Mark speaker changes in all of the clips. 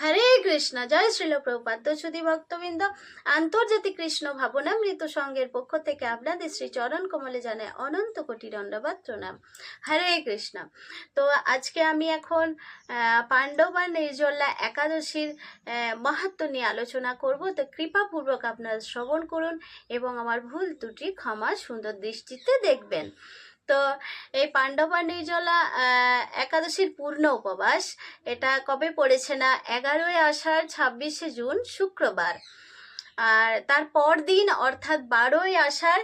Speaker 1: হরে কৃষ্ণ। জয় শ্রীল প্রভুপাদ। সুধী ভক্তবৃন্দ, আন্তর্জাতিক কৃষ্ণ ভাবনামৃত সংঘের পক্ষ থেকে আপনাদের শ্রী চরণ কমলে জানায় অনন্ত কোটি দণ্ডবাদ প্রণাম। হরে কৃষ্ণ। তো আজকে আমি এখন পাণ্ডব আর নির্জলা একাদশীর মাহাত্ম্য নিয়ে আলোচনা করব। তো কৃপাপূর্বক আপনারা শ্রবণ করুন এবং আমার ভুল ত্রুটি ক্ষমা সুন্দর দৃষ্টিতে দেখবেন। তো এই পাণ্ডব আর নির্জলা একাদশীর পূর্ণ উপবাস এটা কবে পড়েছে না, 11ই আষাঢ় 26শে জুন শুক্রবার। আর তার পর দিন অর্থাৎ 12ই আষাঢ়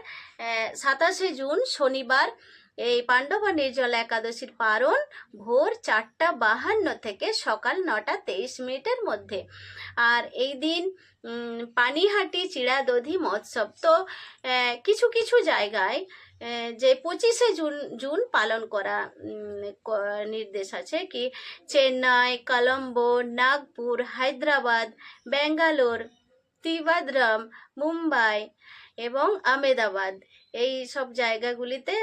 Speaker 1: 27শে জুন শনিবার এই পাণ্ডব আর নির্জলা একাদশীর পারণ ভোর 4:52 থেকে সকাল 9:23 মধ্যে। আর এই দিন পানিহাটি চিড়া দধি মহোৎসব। তো কিছু কিছু জায়গায় যে 25শে জুন পালন করা নির্দেশ আছে, কি চেন্নাই, কলম্বো, নাগপুর, হায়দ্রাবাদ, ব্যাঙ্গালোর, ত্রিবাদ্রম, মুম্বাই এবং আহমেদাবাদ, এই সব জায়গাগুলিতে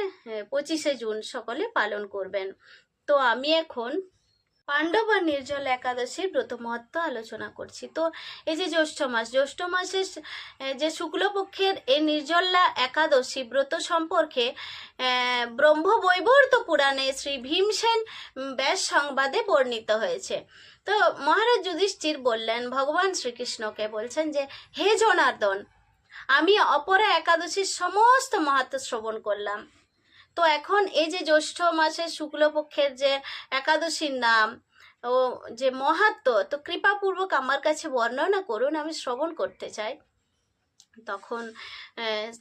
Speaker 1: 25শে জুন সকলে পালন করবেন। তো আমি এখন পাণ্ডব আর নির্জলা একাদশীর ব্রত মহত্ব আলোচনা করছি। তো এই যে জ্যৈষ্ঠ মাসের যে শুক্লপক্ষের এই নির্জলা একাদশী ব্রত সম্পর্কে ব্রহ্মবৈবর্ত পুরাণে শ্রী ভীমসেন ব্যাস সংবাদে বর্ণিত হয়েছে। তো মহারাজ যুধিষ্ঠির বললেন, ভগবান শ্রীকৃষ্ণকে বলছেন যে, হে জনার্দন, আমি অপরা একাদশীর সমস্ত মাহাত্ম্য শ্রবণ করলাম। তো এখন এই যে জ্যৈষ্ঠ মাসের শুক্লপক্ষের যে একাদশীর নাম ও যে মাহাত্ম্য, তো কৃপাপূর্বক আমার কাছে বর্ণনা করুন, আমি শ্রবণ করতে চাই। তখন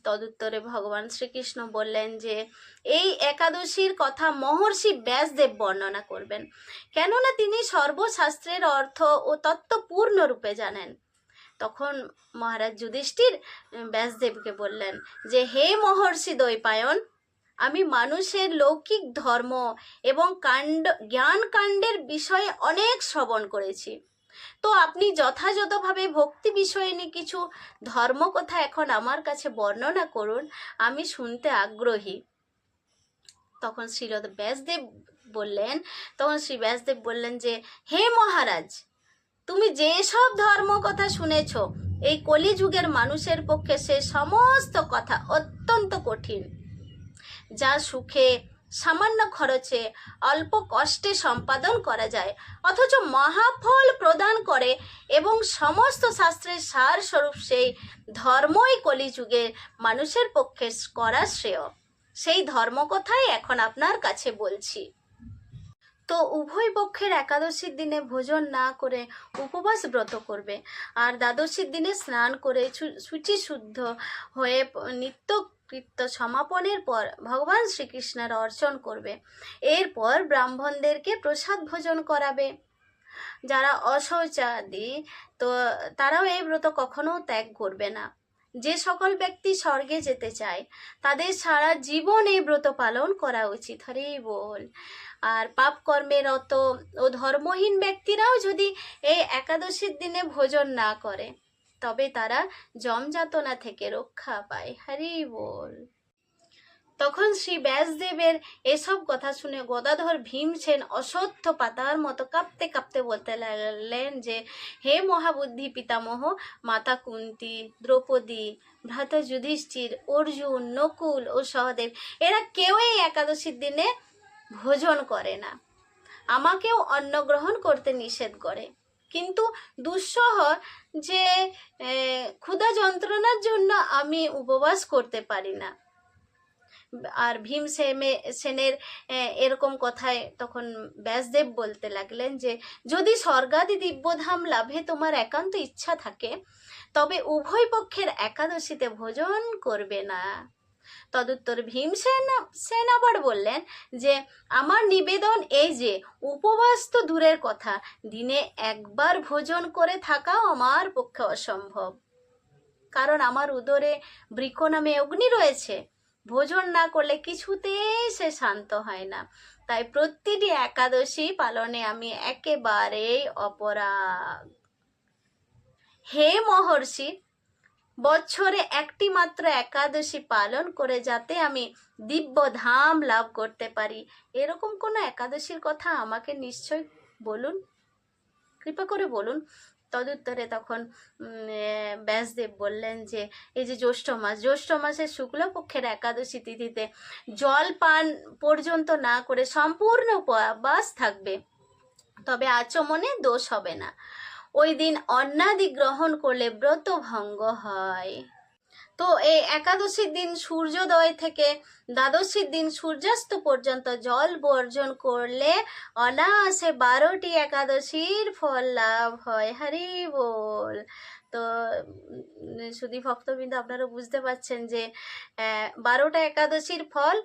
Speaker 1: তদুত্তরে ভগবান শ্রীকৃষ্ণ বললেন যে এই একাদশীর কথা মহর্ষি ব্যাসদেব বর্ণনা করবেন, কেননা তিনি সর্বশাস্ত্রের অর্থ ও তত্ত্ব পূর্ণরূপে জানেন। তখন মহারাজ যুধিষ্ঠির ব্যাসদেবকে বললেন যে, হে মহর্ষি দ্বৈপায়ন, আমি মানুষের লৌকিক ধর্ম এবং জ্ঞান কাণ্ডের বিষয়ে অনেক শ্রবণ করেছি। তো আপনি যথাযথভাবে ভক্তি বিষয়ে নিয়ে কিছু ধর্ম কথা এখন আমার কাছে বর্ণনা করুন, আমি শুনতে আগ্রহী। তখন শ্রী ব্যাসদেব বললেন যে, হে মহারাজ, তুমি যেসব ধর্ম কথা শুনেছ, এই কলিযুগের মানুষের পক্ষে সে সমস্ত কথা অত্যন্ত কঠিন, যা সুখে সামান্য খরচে অল্প কষ্টে সম্পাদন করা যায়, অথচ মহাফল প্রদান করে এবং সমস্ত শাস্ত্রের সার স্বরূপ সেই ধর্মই কলিযুগে মানুষের পক্ষে করা শ্রেয়। সেই ধর্ম কথাই এখন আপনার কাছে বলছি। তো উভয় পক্ষের একাদশীর দিনে ভোজন না করে উপবাস ব্রত করবে, আর দ্বাদশীর দিনে স্নান করে শুচি শুদ্ধ হয়ে নিত্যকৃত্য সমাপনের পর ভগবান শ্রীকৃষ্ণের অর্চন করবে। এরপর ব্রাহ্মণদেরকে প্রসাদ ভোজন করাবে। যারা অশৌচাদি, তো তারাও এই ব্রত কখনো ত্যাগ করবে না। যে সকল ব্যক্তি স্বর্গে যেতে চায় তাদের সারা জীবন এই ব্রত পালন করা উচিত। হরি বল। আর পাপ কর্মের রত ও ধর্মহীন ব্যক্তিরাও যদি এই একাদশীর দিনে ভোজন না করে তবে তারা যমযাতনা থেকে রক্ষা পায়। হরি বল। তখন শ্রী ব্যাসদেবের এসব কথা শুনে গদাধর ভীমসেন অশ্বত্থ পাতার মতো কাঁপতে কাঁপতে বলতে লাগলেন যে, হে মহাবুদ্ধি পিতামহ, মাতা কুন্তী, দ্রৌপদী, ভ্রাতা যুধিষ্ঠির, অর্জুন, নকুল ও সহদেব, এরা কেউই একাদশীর দিনে ভোজন করে না। আমাকেও অন্ন গ্রহণ করতে নিষেধ করে, কিন্তু দুঃসহ যে ক্ষুধা যন্ত্রণার জন্য আমি উপবাস করতে পারি না। আর ভীমসেনের এরকম কথায় তখন ব্যাসদেব বলতে লাগলেন যে, যদি স্বর্গাদি দিব্যধাম লাভে তোমার একান্ত ইচ্ছা থাকে তবে উভয় পক্ষের একাদশীতে ভোজন করবে না। তদুত্তর ভীমসেন আবার বললেন যে, আমার নিবেদন এই যে, উপবাস তো দূরের কথা, দিনে একবার ভোজন করে থাকাও আমার পক্ষে অসম্ভব, কারণ আমার উদরে বৃক নামে অগ্নি রয়েছে। ভোজন না করলে কিছুতেই সে শান্ত হয় না। তাই প্রতিটি একাদশী পালনে আমি একেবারেই অপরাগ। হে মহর্ষি, বছরে একটি মাত্র একাদশী পালন করে যাতে আমি দিব্য ধাম লাভ করতে পারি, এরকম কোনো একাদশীর কথা আমাকে নিশ্চয় বলুন। কৃপা করে বলুন। তদুত্তরে তখন ব্যাসদেব বললেন যে এই যে জ্যৈষ্ঠ মাসের শুক্লপক্ষের একাদশী তিথিতে জল পান পর্যন্ত না করে সম্পূর্ণ উপবাস থাকবে, তবে আচমনে দোষ হবে না। ওই দিন অন্নাদি গ্রহণ করলে ব্রত ভঙ্গ হয়। তো এই একাদশীর দিন সূর্যোদয় থেকে দ্বাদশীর দিন সূর্যাস্ত পর্যন্ত জল বর্জন করলে অনায়াসে 12টি একাদশীর ফল লাভ হয়। হরি বল। তো সুধী ভক্তবৃন্দ, আপনারা বুঝতে পারছেন যে 12টা একাদশীর ফল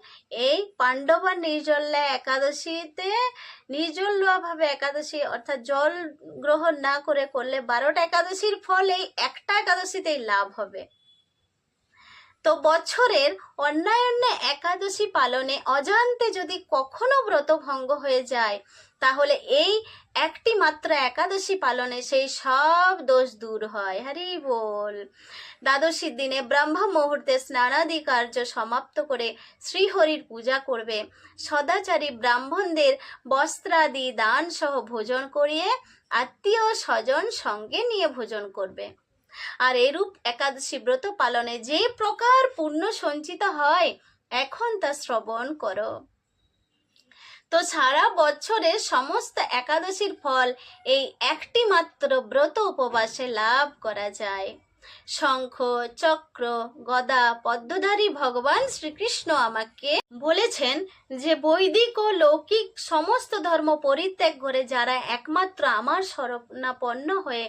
Speaker 1: এই পাণ্ডবা নির্জলা একাদশীতে নির্জলভাবে একাদশী অর্থাৎ জল গ্রহণ না করে করলে 12টা একাদশীর ফল এই একটা একাদশীতেই লাভ হবে। তো বছরের অন্যান্য একাদশী পালনে অজান্তে যদি কখনো ব্রত ভঙ্গ হয়ে যায়, তাহলে এই একটি মাত্র একাদশী পালনে সেই সব দোষ দূর হয়। হরি বল। দ্বাদশীর দিনে ব্রহ্ম মুহূর্তে স্নানাদি কার্য সমাপ্ত করে শ্রীহরির পূজা করবে। সদাচারী ব্রাহ্মণদের বস্ত্রাদি দান সহ ভোজন করিয়ে আত্মীয় স্বজন সঙ্গে নিয়ে ভোজন করবে। আর এরূপ একাদশী ব্রত পালনে যে প্রকার পুণ্য সঞ্চিত হয়, এখন তা শ্রবণ করো। তো সারা বছরে সমস্ত একাদশীর ফল এই একটি মাত্র ব্রত উপবাসে লাভ করা যায়। শঙ্খ চক্র গদা পদ্মধারী ভগবান শ্রীকৃষ্ণ আমাকে বলেছেন যে বৈদিক ও লৌকিক সমস্ত ধর্ম পরিত্যাগ করে যারা একমাত্র আমার শরণাপন্ন হয়ে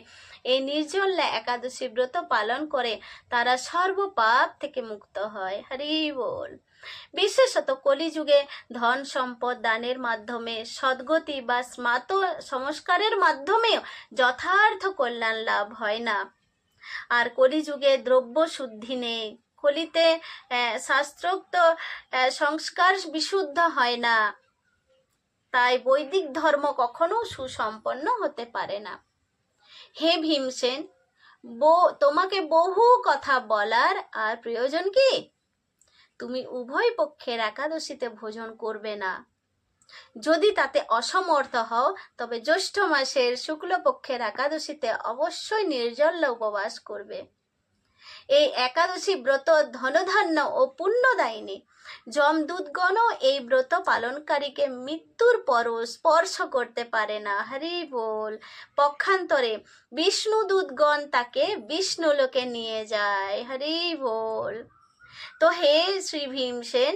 Speaker 1: এই নির্জলা একাদশী ব্রত পালন করে তারা সর্বপাপ থেকে মুক্ত হয়। হরি বল। বিশেষত কলিযুগে ধন সম্পদ দানের মাধ্যমে সদ্গতি বা স্মাত সংস্কারের মাধ্যমেও যথার্থ কল্যাণ লাভ হয় না। আর কলিযুগে দ্রব্য শুদ্ধি নেই। কলিতে শাস্ত্রোক্ত সংস্কার বিশুদ্ধ হয় না, তাই বৈদিক ধর্ম কখনো সুসম্পন্ন হতে পারে না। হে ভীমসেন, তোমাকে বহু কথা বলার আর প্রয়োজন কি? তুমি উভয় পক্ষের একাদশীতে ভোজন করবে না। যদি তাতে অসমর্থ হও তবে জ্যৈষ্ঠ মাসের শুক্লপক্ষের একাদশীতে অবশ্যই নির্জলা উপবাস করবে। এই একাদশী ব্রত ধনধান্য ও পুণ্যদায়িনী। যমদূতগণও এই ব্রত পালনকারীকে মৃত্যুর পরও স্পর্শ করতে পারে না। হরি বল। পক্ষান্তরে বিষ্ণুদূতগণ তাকে বিষ্ণুলোকে নিয়ে যায়। হরি বল। তো হে শ্রী ভীমসেন,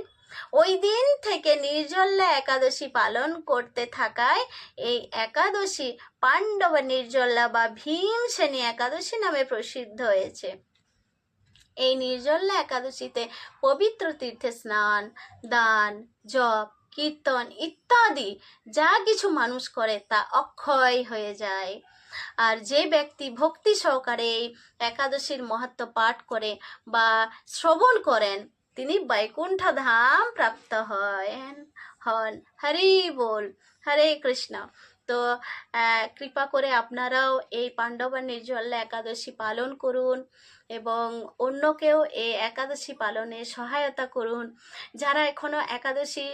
Speaker 1: ওই দিন থেকে নির্জলা একাদশী পালন করতে থাকায় এই একাদশী পাণ্ডব নির্জলা বা ভীমসেনী একাদশী নামে প্রসিদ্ধ হয়েছে। এই নির্জলা একাদশীতে পবিত্র তীর্থে স্নান দান জপ কীর্তন ইত্যাদি যা কিছু মানুষ করে তা অক্ষয় হয়ে যায়। আর যে ব্যক্তি ভক্তি সহকারে এই একাদশীর মাহাত্ম্য পাঠ করে বা শ্রবণ করেন তিনি বৈকুণ্ঠ ধাম প্রাপ্ত হন। হরি বল। হরে কৃষ্ণ। তো কৃপা করে আপনারাও এই পাণ্ডবা নির্জলা একাদশী পালন করুন এবং অন্যকেও এই একাদশী পালনে সহায়তা করুন। যারা এখনো একাদশী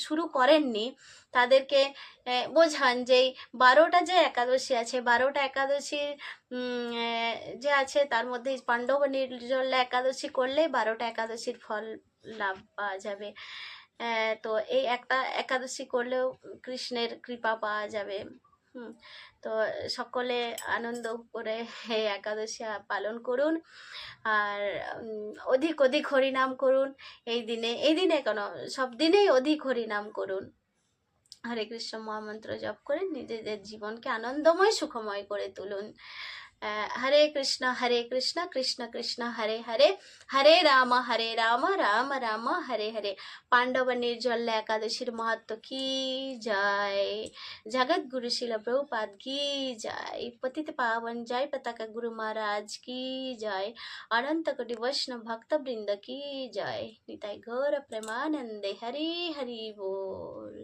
Speaker 1: শুরু করেননি তাদেরকে বোঝান যে 12টা যে একাদশী আছে 12টা একাদশী যে আছে তার মধ্যে পাণ্ডব নির্জলা একাদশী করলেই 12টা একাদশীর ফল লাভ পাওয়া যাবে। তো এই একটা একাদশী করলেও কৃষ্ণের কৃপা পাওয়া যাবে। তো সকলে আনন্দ করে এই একাদশী পালন করুন আর অধিক অধিক হরিনাম করুন। এই দিনে কেন সব দিনেই অধিক হরিনাম করুন। হরে কৃষ্ণ মহামন্ত্র জপ করে নিজেদের জীবনকে আনন্দময় সুখময় করে তুলুন। হরে কৃষ্ণ কৃষ্ণ কৃষ্ণ হরে হরে, হরে রাম রাম রাম হরে হরে। পাণ্ডব নির্জলা একাদশীর মাহাত্ম্য কি যায়। জগৎ গুরু শিল প্রভুপাদ কি যায়। পতিত পাবন জয় পতাকা গুরু महाराज की जय। अनंत कोटि वैष्णव भक्त वृंद की जय। निताई गौर प्रेमानंदे। हरि हरि बोल।